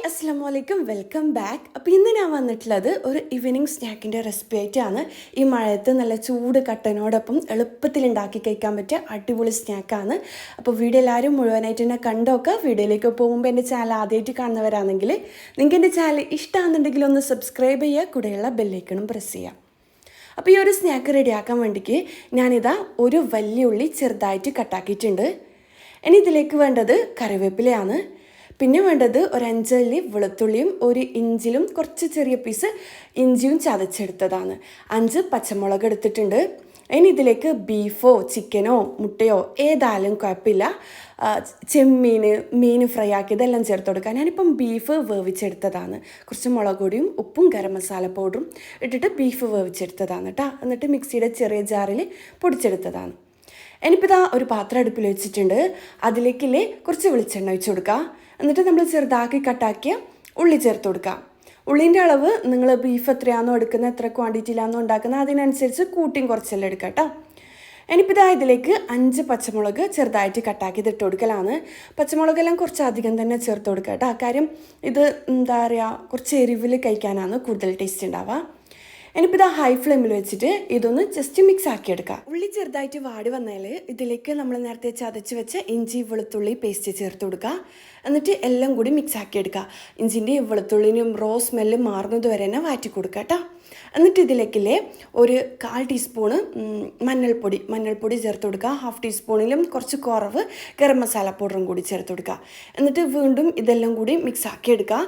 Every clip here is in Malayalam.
അസ്സലാമു അലൈക്കും വെൽക്കം ബാക്ക്. അപ്പോൾ ഇന്ന് ഞാൻ വന്നിട്ടുള്ളത് ഒരു ഈവനിങ് സ്നാക്കിൻ്റെ റെസിപ്പി ആയിട്ടാണ്. ഈ മഴയത്ത് നല്ല ചൂട് കട്ടനോടൊപ്പം എളുപ്പത്തിൽ ഉണ്ടാക്കി കഴിക്കാൻ പറ്റിയ അടിപൊളി സ്നാക്കാണ്. അപ്പോൾ വീഡിയോ എല്ലാവരും മുഴുവനായിട്ട് തന്നെ കണ്ടോക്കുക. വീഡിയോയിലേക്ക് പോകുമ്പോൾ എൻ്റെ ചാനൽ ആദ്യമായിട്ട് കാണുന്നവരാണെങ്കിൽ നിങ്ങൾക്ക് എൻ്റെ ചാനൽ ഇഷ്ടമാണെന്നുണ്ടെങ്കിൽ ഒന്ന് സബ്സ്ക്രൈബ് ചെയ്യുക, കൂടെയുള്ള ബെല്ലൈക്കണും പ്രസ് ചെയ്യുക. അപ്പോൾ ഈ ഒരു സ്നാക്ക് റെഡിയാക്കാൻ വേണ്ടിക്ക് ഞാനിതാ ഒരു വലിയ ഉള്ളി ചെറുതായിട്ട് കട്ടാക്കിയിട്ടുണ്ട്. ഇനി ഇതിലേക്ക് വേണ്ടത് കറിവേപ്പിലയാണ്. പിന്നെ വേണ്ടത് ഒരു 5 അല്ലി വെളുത്തുള്ളിയും ഒരു ഇഞ്ചിലും കുറച്ച് ചെറിയ പീസ് ഇഞ്ചിയും ചതച്ചെടുത്തതാണ്. 5 പച്ചമുളക് എടുത്തിട്ടുണ്ട്. ഇനി ഇതിലേക്ക് ബീഫോ ചിക്കനോ മുട്ടയോ ഏതായാലും കുഴപ്പമില്ല. മീൻ ഫ്രൈ ആക്കിയതെല്ലാം ചേർത്ത് കൊടുക്കുക. ഞാനിപ്പം ബീഫ് വേവിച്ചെടുത്തതാണ്. കുറച്ച് മുളക് പൊടിയും ഉപ്പും ഗരം മസാല പൗഡറും ഇട്ടിട്ട് ബീഫ് വേവിച്ചെടുത്തതാണ് കേട്ടോ. എന്നിട്ട് മിക്സിയുടെ ചെറിയ ജാറിൽ പൊടിച്ചെടുത്തതാണ്. ഇനിയിപ്പോൾ ഇതാ ഒരു പാത്രം അടുപ്പിൽ വെച്ചിട്ടുണ്ട്. അതിലേക്കില്ലേ കുറച്ച് വെളിച്ചെണ്ണ ഒഴിച്ച് കൊടുക്കുക. എന്നിട്ട് നമ്മൾ ചെറുതാക്കി കട്ടാക്കിയ ഉള്ളി ചേർത്ത് കൊടുക്കുക. ഉള്ളിൻ്റെ അളവ് നിങ്ങൾ ബീഫ് എത്രയാണോ എടുക്കുന്നത്, എത്ര ക്വാണ്ടിറ്റിയിലാണോ ഉണ്ടാക്കുന്നത് അതിനനുസരിച്ച് കൂട്ടിയും കുറച്ചെല്ലാം എടുക്കുക കേട്ടോ. ഇനിയിപ്പോൾ ഇതാ ഇതിലേക്ക് 5 പച്ചമുളക് ചെറുതായിട്ട് കട്ടാക്കി ഇട്ട് കൊടുക്കലാണ്. പച്ചമുളകെല്ലാം കുറച്ച് അധികം തന്നെ ചേർത്ത് കൊടുക്കുക കേട്ടോ. കാര്യം ഇത് എന്താ പറയുക, കുറച്ച് എരിവിൽ കഴിക്കാനാണ് കൂടുതൽ ടേസ്റ്റ് ഉണ്ടാവുക. ഇനിയിപ്പോൾ ഇതാ ഹൈ ഫ്ലെയിമിൽ വെച്ചിട്ട് ഇതൊന്ന് ജസ്റ്റ് മിക്സ് ആക്കിയെടുക്കുക. ഉള്ളി ചെറുതായിട്ട് വാടി വന്നാൽ ഇതിലേക്ക് നമ്മൾ നേരത്തെ ചതച്ച് വെച്ച ഇഞ്ചി വെളുത്തുള്ളി പേസ്റ്റ് ചേർത്ത് കൊടുക്കുക. എന്നിട്ട് എല്ലാം കൂടി മിക്സ് ആക്കിയെടുക്കുക. ഇഞ്ചിൻ്റെയും വെളുത്തുള്ളിൻ്റെയും റോ സ്മെല്ല് മാറുന്നത് വരെ തന്നെ വാറ്റി കൊടുക്കുക കേട്ടോ. എന്നിട്ട് ഇതിലേക്കില്ലേ ഒരു 1/4 ടീസ്പൂണ് മഞ്ഞൾപ്പൊടി ചേർത്ത് കൊടുക്കുക. 1/2 ടീസ്പൂണിലും കുറച്ച് കുറവ് ഗരം മസാല പൗഡറും കൂടി ചേർത്ത് കൊടുക്കുക. എന്നിട്ട് വീണ്ടും ഇതെല്ലാം കൂടി മിക്സ് ആക്കിയെടുക്കുക.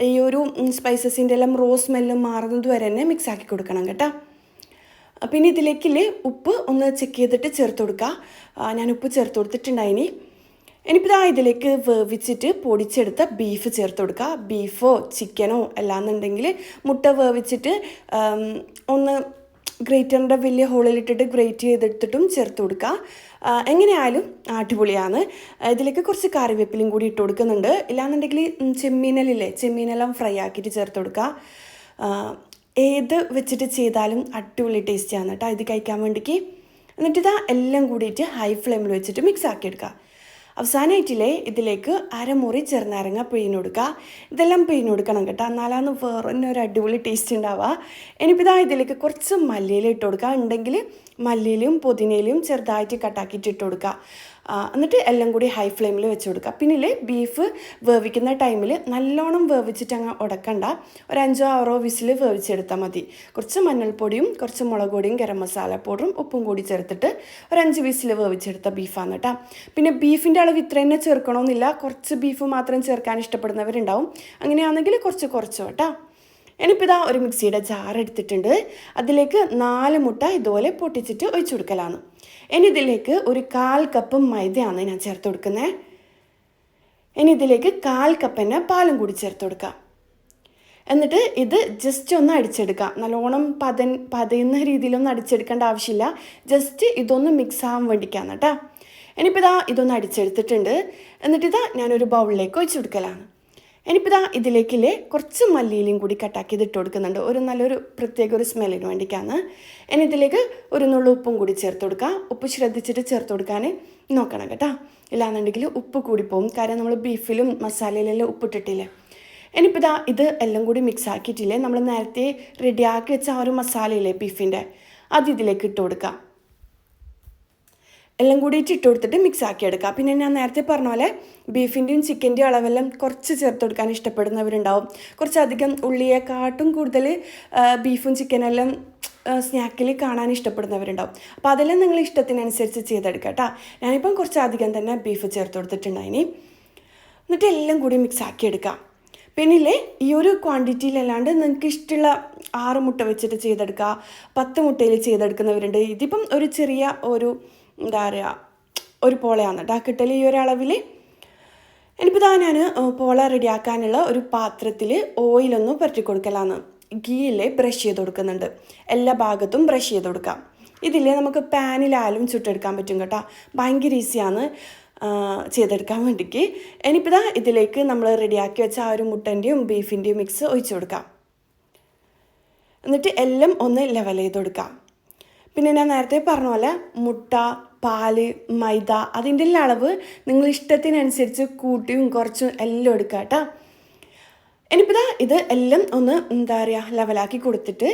ഈ ഒരു സ്പൈസസിൻ്റെ എല്ലാം റോ സ്മെല്ല് മാറുന്നത് വരെ തന്നെ മിക്സ് ആക്കി കൊടുക്കണം കേട്ടോ. പിന്നെ ഇതിലേക്കില്ലേ ഉപ്പ് ഒന്ന് ചെക്ക് ചെയ്തിട്ട് ചേർത്ത് കൊടുക്കുക. ഞാൻ ഉപ്പ് ചേർത്ത് കൊടുത്തിട്ടുണ്ടായിനി. ഇനിയിപ്പോൾ ഇതാ ഇതിലേക്ക് വേവിച്ചിട്ട് പൊടിച്ചെടുത്ത ബീഫ് ചേർത്ത് കൊടുക്കുക. ബീഫോ ചിക്കനോ അല്ലാന്നുണ്ടെങ്കിൽ മുട്ട വേവിച്ചിട്ട് ഒന്ന് ഗ്രേറ്ററിൻ്റെ വലിയ ഹോളിലിട്ടിട്ട് ഗ്രേറ്റ് ചെയ്തെടുത്തിട്ടും ചേർത്ത് കൊടുക്കുക. എങ്ങനെയായാലും അടിപൊളിയാണ്. ഇതിലേക്ക് കുറച്ച് കറിവേപ്പിലയും കൂടി ഇട്ട് കൊടുക്കുന്നുണ്ട്. ഇല്ലാന്നുണ്ടെങ്കിൽ ചെമ്മീനെല്ലാം ഫ്രൈ ആക്കിയിട്ട് ചേർത്ത് കൊടുക്കുക. ഏത് വെച്ചിട്ട് ചെയ്താലും അടിപൊളി ടേസ്റ്റിയാണ് കേട്ടോ ഇത് കഴിക്കാൻ വേണ്ടിക്ക്. എന്നിട്ട് ഇതാ എല്ലാം കൂടിയിട്ട് ഹൈ ഫ്ലെയിമിൽ വെച്ചിട്ട് മിക്സ് ആക്കിയെടുക്കുക. അവസാനമായിട്ടില്ലേ ഇതിലേക്ക് അരമുറി ചെറുനാരങ്ങ പിഴിഞ്ഞ് കൊടുക്കുക. ഇതെല്ലാം പിഴിഞ്ഞ് കൊടുക്കണം കേട്ടോ, എന്നാലാണ് വേറെ തന്നെ ഒരു അടിപൊളി ടേസ്റ്റ് ഉണ്ടാവുക. ഇനിയിപ്പോൾ ഇതാ ഇതിലേക്ക് കുറച്ച് മല്ലിയില ഇട്ട് കൊടുക്കുക. ഉണ്ടെങ്കിൽ മല്ലിയിലും പുതിനയിലും ചെറുതായിട്ട് കട്ടാക്കിയിട്ട് ഇട്ട് കൊടുക്കുക. എന്നിട്ട് എല്ലാം കൂടി ഹൈ ഫ്ലെയിമിൽ വെച്ച് കൊടുക്കുക. പിന്നെ ബീഫ് വേവിക്കുന്ന ടൈമിൽ നല്ലോണം വേവിച്ചിട്ട് അങ്ങ് ഉടക്കണ്ട. ഒരു 5-6 വിസിൽ വേവിച്ചെടുത്താൽ മതി. കുറച്ച് മഞ്ഞൾപ്പൊടിയും കുറച്ച് മുളക് പൊടിയും ഗരം മസാല പൗഡറും ഉപ്പും കൂടി ചേർത്തിട്ട് ഒരു 5 വിസിൽ വേവിച്ചെടുത്ത ബീഫാണ് കേട്ടോ. പിന്നെ ബീഫിൻ്റെ അളവ് ഇത്ര തന്നെ ചേർക്കണമെന്നില്ല. കുറച്ച് ബീഫ് മാത്രം ചേർക്കാൻ ഇഷ്ടപ്പെടുന്നവരുണ്ടാവും. അങ്ങനെയാണെങ്കിൽ കുറച്ച് കേട്ടോ. ഇനിയിപ്പോൾ ഇതാ ഒരു മിക്സിയുടെ ജാർ എടുത്തിട്ടുണ്ട്. അതിലേക്ക് 4 മുട്ട ഇതുപോലെ പൊട്ടിച്ചിട്ട് ഒഴിച്ചു കൊടുക്കലാണ്. ഇനി ഇതിലേക്ക് ഒരു 1/4 കപ്പ് മൈദയാണ് ഞാൻ ചേർത്ത് കൊടുക്കുന്നത്. ഇനി ഇതിലേക്ക് 1/4 കപ്പ് തന്നെ പാലും കൂടി ചേർത്ത് കൊടുക്കുക. എന്നിട്ട് ഇത് ജസ്റ്റ് ഒന്ന് അടിച്ചെടുക്കുക. നല്ലോണം പതയുന്ന രീതിയിലൊന്നും അടിച്ചെടുക്കേണ്ട ആവശ്യമില്ല. ജസ്റ്റ് ഇതൊന്ന് മിക്സ് ആവാൻ വേണ്ടിക്കാണ് കേട്ടോ. ഇനിയിപ്പോൾ ഇതൊന്ന് അടിച്ചെടുത്തിട്ടുണ്ട്. എന്നിട്ട് ഞാനൊരു ബൗളിലേക്ക് ഒഴിച്ചു കൊടുക്കലാണ്. ഇനിയിപ്പോൾ ഇതിലേക്കില്ലേ കുറച്ച് മല്ലിയിലും കൂടി കട്ടാക്കി ഇട്ട് കൊടുക്കുന്നുണ്ട്. നല്ലൊരു പ്രത്യേക ഒരു സ്മെല്ലിന് വേണ്ടിയിട്ടാണ്. ഇനി ഇതിലേക്ക് ഒരു നുള്ളു ഉപ്പും കൂടി ചേർത്ത് കൊടുക്കുക. ഉപ്പ് ശ്രദ്ധിച്ചിട്ട് ചേർത്ത് കൊടുക്കാൻ നോക്കണം കേട്ടോ. ഇല്ലാന്നുണ്ടെങ്കിൽ ഉപ്പ് കൂടിപ്പോവും. കാര്യം നമ്മൾ ബീഫിലും മസാലയിലെല്ലാം ഉപ്പിട്ടിട്ടില്ലേ. ഇനിയിപ്പോൾ ഇത് എല്ലാം കൂടി മിക്സ് ആക്കിയിട്ടില്ലേ, നമ്മൾ നേരത്തെ റെഡിയാക്കി വെച്ച ആ ഒരു മസാലയില്ലേ ബീഫിൻ്റെ, അത് ഇതിലേക്ക് ഇട്ട് കൊടുക്കുക. എല്ലാം കൂടിയിട്ട് ഇട്ട് കൊടുത്തിട്ട് മിക്സ് ആക്കി എടുക്കുക. പിന്നെ ഞാൻ നേരത്തെ പറഞ്ഞ പോലെ ബീഫിൻ്റെയും ചിക്കൻ്റെയും അളവെല്ലാം കുറച്ച് ചേർത്ത് കൊടുക്കാൻ ഇഷ്ടപ്പെടുന്നവരുണ്ടാവും. കുറച്ചധികം ഉള്ളിയെക്കാട്ടും കൂടുതൽ ബീഫും ചിക്കനെല്ലാം സ്നാക്കിൽ കാണാൻ ഇഷ്ടപ്പെടുന്നവരുണ്ടാവും. അപ്പോൾ അതെല്ലാം നിങ്ങൾ ഇഷ്ടത്തിനനുസരിച്ച് ചെയ്തെടുക്കുക കേട്ടോ. ഞാനിപ്പം കുറച്ചധികം തന്നെ ബീഫ് ചേർത്ത് കൊടുത്തിട്ടുണ്ടായിനി. എന്നിട്ട് എല്ലാം കൂടി മിക്സ് ആക്കി എടുക്കുക. പിന്നെ ഈ ഒരു ക്വാണ്ടിറ്റിയിലല്ലാണ്ട് നിങ്ങൾക്ക് ഇഷ്ടമുള്ള 6 മുട്ട വെച്ചിട്ട് ചെയ്തെടുക്കുക, 10 മുട്ടയിൽ ചെയ്തെടുക്കുന്നവരുണ്ട്. ഇതിപ്പം ഒരു ചെറിയ എന്താ പറയുക ഒരു പോളയാണ് കേട്ടോ കിട്ടൽ ഈ ഒരളവിൽ. ഇനിയിപ്പോൾ ഞാൻ പോള റെഡിയാക്കാനുള്ള ഒരു പാത്രത്തിൽ ഓയിലൊന്ന് പുരട്ടി കൊടുക്കലാണ്. ഗീയിലെ ബ്രഷ് ചെയ്ത് കൊടുക്കുന്നുണ്ട്. എല്ലാ ഭാഗത്തും ബ്രഷ് ചെയ്ത് കൊടുക്കാം. നമുക്ക് പാനിലായാലും ചുട്ടെടുക്കാൻ പറ്റും കേട്ടോ. ഭയങ്കര ഈസിയാണ് ചെയ്തെടുക്കാൻ വേണ്ടിക്ക്. ഇനിയിപ്പോൾ ഇതിലേക്ക് നമ്മൾ റെഡിയാക്കി വെച്ച ആ ഒരു മുട്ടൻ്റെയും ബീഫിൻ്റെയും മിക്സ് ഒഴിച്ചു കൊടുക്കാം. എന്നിട്ട് എല്ലാം ഒന്ന് ലെവൽ ചെയ്ത് കൊടുക്കാം. പിന്നെ ഞാൻ നേരത്തെ പറഞ്ഞ പോലെ മുട്ട, പാല്, മൈദ അതിൻ്റെ അളവ് നിങ്ങൾ ഇഷ്ടത്തിനനുസരിച്ച് കൂട്ടിയും കുറച്ചും എല്ലാം എടുക്കുക കേട്ടോ. ഇനിയിപ്പോൾ ഇത് എല്ലാം ഒന്ന് എന്താ പറയുക ലെവലാക്കി കൊടുത്തിട്ട്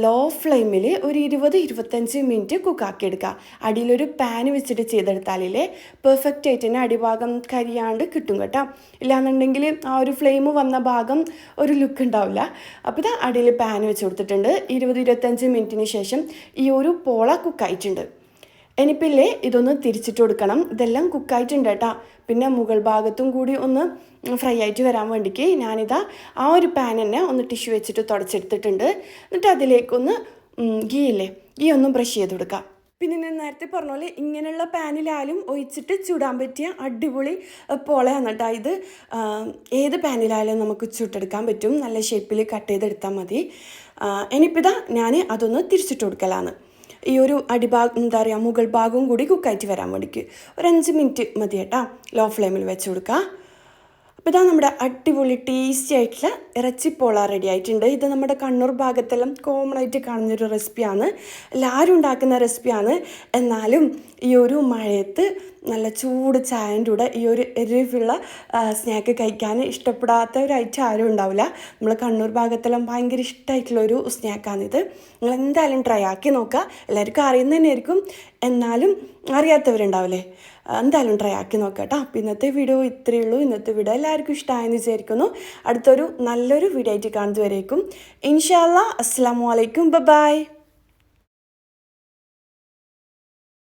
ലോ ഫ്ലെയിമിൽ ഒരു 20-25 മിനിറ്റ് കുക്കാക്കി എടുക്കുക. അടിയിലൊരു പാൻ വെച്ചിട്ട് ചെയ്തെടുത്താലേ പെർഫെക്റ്റ് ആയിട്ട് തന്നെ അടിഭാഗം കരിയാണ്ട് കിട്ടും കേട്ടോ. ഇല്ലാന്നുണ്ടെങ്കിൽ ആ ഒരു ഫ്ലെയിം വന്ന ഭാഗം ഒരു ലുക്ക് ഉണ്ടാവില്ല. അപ്പോൾ അടിയിൽ പാൻ വെച്ച് കൊടുത്തിട്ടുണ്ട്. 20-25 മിനിറ്റിന് ശേഷം ഈ ഒരു പോള കുക്കായിട്ടുണ്ട്. ഇനിയിപ്പില്ലേ ഇതൊന്ന് തിരിച്ചിട്ട് കൊടുക്കണം. ഇതെല്ലാം കുക്കായിട്ടുണ്ട് കേട്ടോ. പിന്നെ മുകൾ ഭാഗത്തും കൂടി ഒന്ന് ഫ്രൈ ആയിട്ട് വരാൻ വേണ്ടിക്ക് ഞാനിതാ ആ ഒരു പാൻ തന്നെ ഒന്ന് ടിഷ്യൂ വെച്ചിട്ട് തുടച്ചെടുത്തിട്ടുണ്ട്. എന്നിട്ട് അതിലേക്കൊന്ന് ഗീ ഒന്ന് ബ്രഷ് ചെയ്ത് കൊടുക്കാം. പിന്നെ ഞാൻ നേരത്തെ പറഞ്ഞ പോലെ ഇങ്ങനെയുള്ള പാനിലായാലും ഒഴിച്ചിട്ട് ചുടാൻ പറ്റിയ അടിപൊളി പോളയാണ് കേട്ടോ ഇത്. ഏത് പാനിലായാലും നമുക്ക് ചുട്ടെടുക്കാൻ പറ്റും. നല്ല ഷേപ്പിൽ കട്ട് ചെയ്തെടുത്താൽ മതി. ഇനിയിപ്പോൾ ഞാൻ അതൊന്ന് തിരിച്ചിട്ട് കൊടുക്കലാണ്. ഈ ഒരു അടിഭാഗം എന്താ പറയുക മുകൾ ഭാഗവും കൂടി കുക്കായിട്ട് വരാൻ വേണ്ടിക്ക് ഒരു 5 മിനിറ്റ് മതി കേട്ടോ. ലോ ഫ്ലെയിമിൽ വെച്ച് കൊടുക്കുക. അപ്പോൾ നമ്മുടെ അടിപൊളി ടേസ്റ്റി ആയിട്ടുള്ള ഇറച്ചിപ്പോള റെഡി ആയിട്ടുണ്ട്. ഇത് നമ്മുടെ കണ്ണൂർ ഭാഗത്തെല്ലാം കോമൺ ആയിട്ട് കാണുന്നൊരു റെസിപ്പിയാണ്. എല്ലാവരും ഉണ്ടാക്കുന്ന റെസിപ്പിയാണ്. എന്നാലും ഈ ഒരു മഴയത്ത് നല്ല ചൂട് ചായൻ്റെ കൂടെ ഈ ഒരു എരിവുള്ള സ്നാക്ക് കഴിക്കാൻ ഇഷ്ടപ്പെടാത്ത ഒരു ഐറ്റം ആരും ഉണ്ടാവില്ല. നമ്മൾ കണ്ണൂർ ഭാഗത്തെല്ലാം ഭയങ്കര ഇഷ്ടമായിട്ടുള്ളൊരു സ്നാക്കാണിത്. നിങ്ങൾ എന്തായാലും ട്രൈ ആക്കി നോക്കുക. എല്ലാവർക്കും അറിയുന്ന തന്നെയായിരിക്കും, എന്നാലും അറിയാത്തവരുണ്ടാവില്ലേ, എന്തായാലും ട്രൈ ആക്കി നോക്കാം കേട്ടോ. അപ്പോൾ ഇന്നത്തെ വീഡിയോ ഇത്രയേ ഉള്ളൂ. ഇന്നത്തെ വീഡിയോ എല്ലാവർക്കും ഇഷ്ടമായെന്ന് വിചാരിക്കുന്നു. അടുത്തൊരു നല്ലൊരു വീഡിയോ ആയിട്ട് കാണുന്നതുവരേക്കും ഇൻഷാ അല്ലാഹ് അസ്സലാമു അലൈക്കും, ബൈ.